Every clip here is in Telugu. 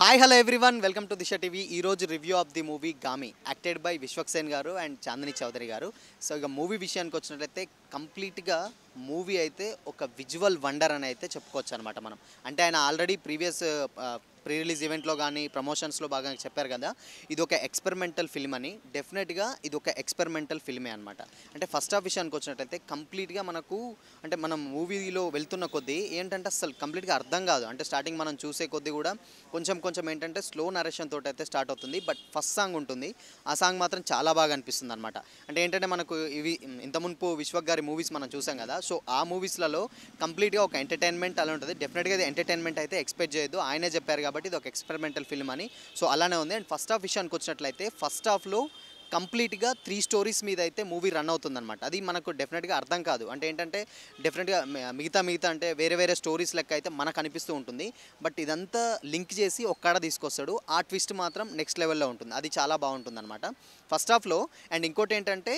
Hi hello everyone welcome to Disha TV. ఈరోజు review of the movie Gaami, acted by Vishwaksen garu and Chandini Chowdary గారు. సో ఇక మూవీ విషయానికి వచ్చినట్లయితే కంప్లీట్గా మూవీ అయితే ఒక విజువల్ వండర్ అని అయితే చెప్పుకోవచ్చు అనమాట మనం. అంటే ఆయన ఆల్రెడీ ప్రీవియస్ ప్రీ రిలీజ్ ఈవెంట్లో కానీ ప్రమోషన్స్లో భాగంగా చెప్పారు కదా, ఇది ఒక ఎక్స్పెరిమెంటల్ ఫిల్మ్ అని. డెఫినెట్గా ఇది ఒక ఎక్స్పెరిమెంటల్ ఫిల్మే అనమాట. అంటే ఫస్ట్ హాఫ్ విషయానికి వచ్చినట్లయితే కంప్లీట్గా మనకు అంటే మనం మూవీలో వెళ్తున్న కొద్దీ ఏంటంటే అసలు కంప్లీట్గా అర్థం కాదు. అంటే స్టార్టింగ్ మనం చూసే కొద్దీ కూడా కొంచెం కొంచెం ఏంటంటే స్లో నరేషన్ తోటి అయితే స్టార్ట్ అవుతుంది. బట్ ఫస్ట్ సాంగ్ ఉంటుంది, ఆ సాంగ్ మాత్రం చాలా బాగా అనిపిస్తుంది అనమాట. అంటే ఏంటంటే మనకు ఇవి ఇంత మునుపు విశ్వక్ గారి మూవీస్ మనం చూసాం కదా, సో ఆ మూవీస్లలో కంప్లీట్గా ఒక ఎంటర్టైన్మెంట్ అలా ఉంటుంది. డెఫినెట్గా ఇది ఎంటర్టైన్మెంట్ అయితే ఎక్స్పెక్ట్ చేయొద్దు, ఆయనే చెప్పారు కాబట్టి ఇది ఒక ఎక్స్పెరిమెంటల్ ఫిల్మ్ అని. సో అలానే ఉంది. అండ్ ఫస్ట్ హాఫ్ విషయానికి వచ్చినట్లయితే ఫస్ట్ హాఫ్లో కంప్లీట్గా 3 స్టోరీస్ మీద అయితే మూవీ రన్ అవుతుందన్నమాట. అది మనకు డెఫినెట్గా అర్థం కాదు. అంటే ఏంటంటే డెఫినెట్గా మిగతా అంటే వేరే వేరే స్టోరీస్ లెక్క అయితే మనకు అనిపిస్తూ ఉంటుంది. బట్ ఇదంతా లింక్ చేసి ఒక్కడ తీసుకొస్తాడు. ఆ ట్విస్ట్ మాత్రం నెక్స్ట్ లెవెల్లో ఉంటుంది. అది చాలా బాగుంటుంది అనమాట ఫస్ట్ హాఫ్లో. అండ్ ఇంకోటి ఏంటంటే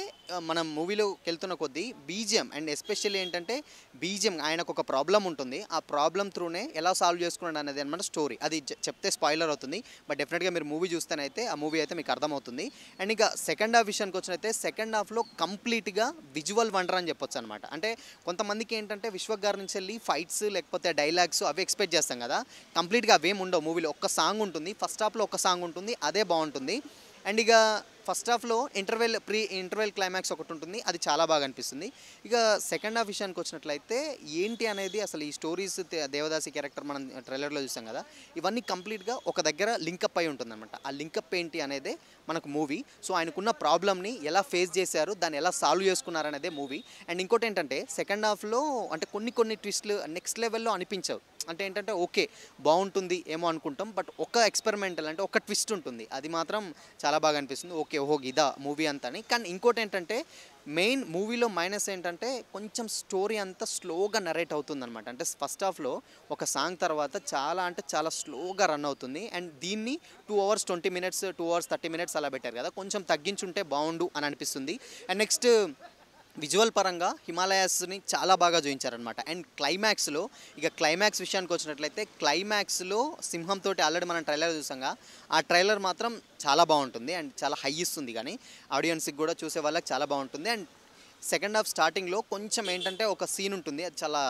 మనం మూవీలోకి వెళ్తున్న కొద్దీ బీజిఎం అండ్ ఎస్పెషల్లీ ఏంటంటే బీజిఎం ఆయనకు ఒక ప్రాబ్లం ఉంటుంది. ఆ ప్రాబ్లం త్రూనే ఎలా సాల్వ్ చేసుకున్నాడు అనేది అనమాట స్టోరీ. అది చెప్తే స్పాయిలర్ అవుతుంది. బట్ డెఫినెట్గా మీరు మూవీ చూస్తేనైతే ఆ మూవీ అయితే మీకు అర్థమవుతుంది. అండ్ ఇక సెకండ్ హాఫ్ విషయానికి వచ్చినైతే సెకండ్ హాఫ్లో కంప్లీట్గా విజువల్ వండర్ అని చెప్పొచ్చు అనమాట. అంటే కొంతమందికి ఏంటంటే విశ్వక్ గారి నుంచి వెళ్ళి ఫైట్స్ లేకపోతే డైలాగ్స్ అవి ఎక్స్పెక్ట్ చేస్తాం కదా, కంప్లీట్గా అవేం ఉండవు. మూవీలో ఒక్క సాంగ్ ఉంటుంది, ఫస్ట్ హాఫ్లో ఒక సాంగ్ ఉంటుంది, అదే బాగుంటుంది. అండ్ ఇక ఫస్ట్ హాఫ్లో ఇంటర్వెల్ క్లైమాక్స్ ఒకటి ఉంటుంది, అది చాలా బాగా అనిపిస్తుంది. ఇక సెకండ్ హాఫ్ విషయానికి వచ్చినట్లయితే ఏంటి అనేది అసలు ఈ స్టోరీస్ దేవదాసి క్యారెక్టర్ మనం ట్రైలర్లో చూసాం కదా, ఇవన్నీ కంప్లీట్గా ఒక దగ్గర లింకప్ అయి ఉంటుందన్నమాట. ఆ లింకప్ ఏంటి అనేదే మనకు మూవీ. సో ఆయనకున్న ప్రాబ్లమ్ని ఎలా ఫేస్ చేశారు, దాన్ని ఎలా సాల్వ్ చేసుకున్నారు అనేదే మూవీ. అండ్ ఇంకోటి ఏంటంటే సెకండ్ హాఫ్లో అంటే కొన్ని ట్విస్ట్లు నెక్స్ట్ లెవెల్లో అనిపించవు. అంటే ఏంటంటే ఓకే బాగుంటుంది ఏమో అనుకుంటాం, బట్ ఒక ఎక్స్పెరిమెంటల్ అంటే ఒక ట్విస్ట్ ఉంటుంది, అది మాత్రం చాలా బాగా అనిపిస్తుంది. ఓకే ఓహో ఇదా మూవీ అంతా అని. కానీ ఇంకోటి ఏంటంటే మెయిన్ మూవీలో మైనస్ ఏంటంటే కొంచెం స్టోరీ అంతా స్లోగా నరేట్ అవుతుంది అనమాట. అంటే ఫస్ట్ హాఫ్లో ఒక సాంగ్ తర్వాత చాలా అంటే చాలా స్లోగా రన్ అవుతుంది. అండ్ దీన్ని 2 hours 20 minutes 2 hours 30 minutes అలా పెట్టారు కదా, కొంచెం తగ్గించుంటే బాగుండు అని అనిపిస్తుంది. అండ్ నెక్స్ట్ విజువల్ పరంగా హిమాలయాస్ని చాలా బాగా చూపించారనమాట. అండ్ క్లైమాక్స్ విషయానికి వచ్చినట్లయితే క్లైమాక్స్లో సింహంతో ఆల్రెడీ మనం ట్రైలర్ చూసాంగా, ఆ ట్రైలర్ మాత్రం చాలా బాగుంటుంది అండ్ చాలా హై ఇస్తుంది. కానీ ఆడియన్స్కి కూడా చూసే వాళ్ళకి చాలా బాగుంటుంది. అండ్ సెకండ్ హాఫ్ స్టార్టింగ్లో కొంచెం ఏంటంటే ఒక సీన్ ఉంటుంది, అది చాలా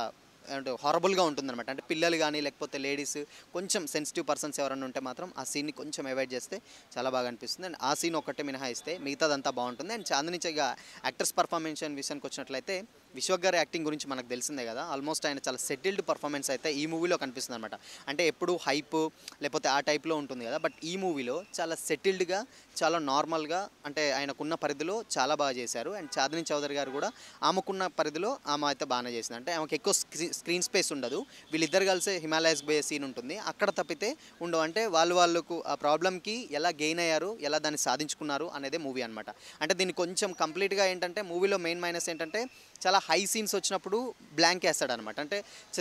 అంటే హారబుల్గా ఉంటుందన్నమాట. అంటే పిల్లలు కానీ లేకపోతే లేడీస్ కొంచెం సెన్సిటివ్ పర్సన్స్ ఎవరైనా ఉంటే మాత్రం ఆ సీన్ని కొంచెం అవాయిడ్ చేస్తే చాలా బాగా అనిపిస్తుంది. అండ్ ఆ సీన్ ఒక్కటే మినహాయిస్తే మిగతాదంతా బాగుంటుంది. అండ్ చాందిని ఇక యాక్టర్స్ పర్ఫార్మెన్స్ విషయానికి వచ్చినట్లయితే విశ్వక్ గారి యాక్టింగ్ గురించి మనకు తెలిసిందే కదా, ఆల్మోస్ట్ ఆయన చాలా సెటిల్డ్ పర్ఫార్మెన్స్ అయితే ఈ మూవీలో కనిపిస్తుంది అనమాట. అంటే ఎప్పుడు హైప్ లేకపోతే ఆ టైప్లో ఉంటుంది కదా, బట్ ఈ మూవీలో చాలా సెటిల్డ్గా చాలా నార్మల్గా అంటే ఆయనకున్న పరిధిలో చాలా బాగా చేశారు. అండ్ చాందిని చౌదరి గారు కూడా ఆమెకున్న పరిధిలో ఆమె అయితే బాగానే చేసింది. అంటే ఆమెకు ఎక్కువ స్క్రీన్ స్పేస్ ఉండదు, వీళ్ళిద్దరు కలిసి హిమాలయస్ బే సీన్ ఉంటుంది, అక్కడ తప్పితే ఉండవు. అంటే వాళ్ళకు ఆ ప్రాబ్లమ్కి ఎలా గెయిన్ అయ్యారు, ఎలా దాన్ని సాధించుకున్నారు అనేదే మూవీ అనమాట. అంటే దీన్ని కొంచెం కంప్లీట్గా ఏంటంటే మూవీలో మెయిన్ మైనస్ ఏంటంటే చాలా హై సీన్స్ వచ్చినప్పుడు బ్లాంక్ వేస్తాడు అనమాట. అంటే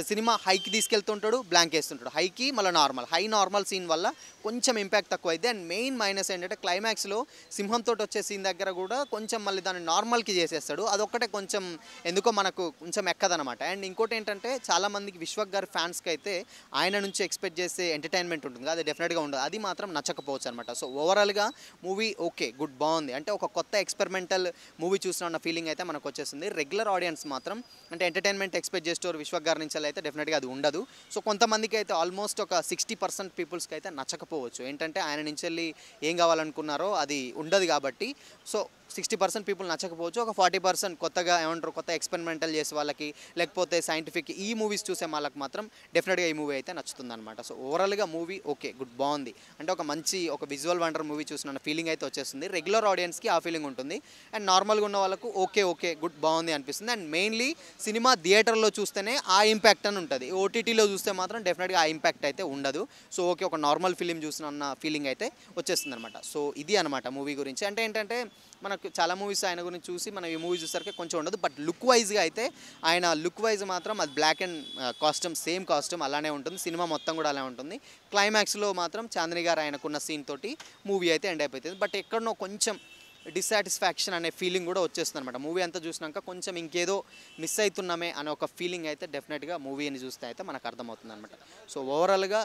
సినిమా హైకి తీసుకెళ్తుంటాడు, బ్లాంక్ వేస్తుంటాడు, హైకి మళ్ళీ నార్మల్ సీన్ వల్ల కొంచెం ఇంపాక్ట్ తక్కువ అయితే. అండ్ మెయిన్ మైనస్ ఏంటంటే క్లైమాక్స్లో సింహంతో వచ్చే సీన్ దగ్గర కూడా కొంచెం మళ్ళీ దాన్ని నార్మల్కి చేసేస్తాడు, అదొక్కటే కొంచెం ఎందుకో మనకు కొంచెం ఎక్కదనమాట. అండ్ ఇంకోటి ఏంటంటే చాలామందికి విశ్వక్ గారి ఫ్యాన్స్కి అయితే ఆయన నుంచి ఎక్స్పెక్ట్ చేసే ఎంటర్టైన్మెంట్ ఉంటుంది, అది డెఫినెట్గా ఉండదు, అది మాత్రం నచ్చకపోవచ్చు అనమాట. సో ఓవరాల్గా మూవీ ఓకే గుడ్ బాగుంది, అంటే ఒక కొత్త ఎక్స్పెరిమెంటల్ మూవీ చూసిన ఫీలింగ్ అయితే మనకు వచ్చేసింది. రెగ్యులర్ ఆడియన్స్ మాత్రం అంటే ఎంటర్టైన్మెంట్ ఎక్స్పెక్ట్ చేస్తారు విశ్వక్ గారి నుంచి అయితే డెఫినెట్గా అది ఉండదు. సో కొంతమందికి అయితే ఆల్మోస్ట్ ఒక 60% పీపుల్స్కి అయితే నచ్చకపోవచ్చు, ఏంటంటే ఆయన నుంచి వెళ్ళి ఏం కావాలనుకున్నారో అది ఉండదు కాబట్టి. సో 60% పీపుల్ నచ్చకపోవచ్చు, ఒక 40% కొత్తగా ఏమంటారు కొత్త ఎక్స్పెరిమెంటల్ చేసే వాళ్ళకి లేకపోతే సైంటిఫిక్ ఈ మూవీస్ చూసే వాళ్ళకి మాత్రం డెఫినెట్గా ఈ మూవీ అయితే నచ్చుతుంది అనమాట. సో ఓవరాల్గా మూవీ ఓకే గుడ్ బాగుంది, అంటే ఒక విజువల్ వండర్ మూవీ చూసిన ఫీలింగ్ అయితే వచ్చేస్తుంది. రెగ్యులర్ ఆడియన్స్కి ఆ ఫీలింగ్ ఉంటుంది. అండ్ నార్మల్గా ఉన్న వాళ్ళకు ఓకే గుడ్ బాగుంది అనిపిస్తుంది. అండ్ మెయిన్లీ సినిమా థియేటర్లో చూస్తేనే ఆ ఇంపాక్ట్ అని ఉంటుంది, ఓటీటీలో చూస్తే మాత్రం డెఫినెట్గా ఆ ఇంపాక్ట్ అయితే ఉండదు. సో ఓకే ఒక నార్మల్ ఫిలిం చూసిన ఫీలింగ్ అయితే వచ్చేస్తుంది అనమాట. సో ఇది అనమాట మూవీ గురించి. అంటే ఏంటంటే మనకు చాలా మూవీస్ ఆయన గురించి చూసి మనం ఈ మూవీ చూసరికి కొంచెం ఉండదు, బట్ లుక్ వైజ్గా అయితే ఆయన లుక్ వైజ్ మాత్రం అది black and costume same costume అలానే ఉంటుంది, సినిమా మొత్తం కూడా అలానే ఉంటుంది. క్లైమాక్స్లో మాత్రం చాందిని గారు ఆయనకున్న సీన్ తోటి మూవీ అయితే ఎండ్ అయిపోతుంది. బట్ ఎక్కడనో కొంచెం డిస్సాటిస్ఫాక్షన్ అనే ఫీలింగ్ కూడా వచ్చేస్తుంది అనమాట. మూవీ అంతా చూసినాక కొంచెం ఇంకేదో మిస్ అవుతున్నామే అనే ఒక ఫీలింగ్ అయితే డెఫినెట్గా మూవీని చూస్తే అయితే మనకు అర్థమవుతుంది అనమాట. సో ఓవరాల్గా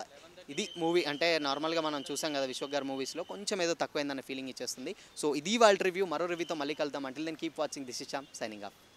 ఇది మూవీ అంటే నార్మల్గా మనం చూసాం కదా విశ్వక్ గారి మూవీస్లో కొంచెం ఏదో తక్కువైందన్న ఫీలింగ్ ఇచ్చేస్తుంది. సో ఇది వాళ్ళ రివ్యూ. మరో రివ్యూతో మళ్ళీ కలుద్దాం. Until then keep watching. This is Shyam signing of.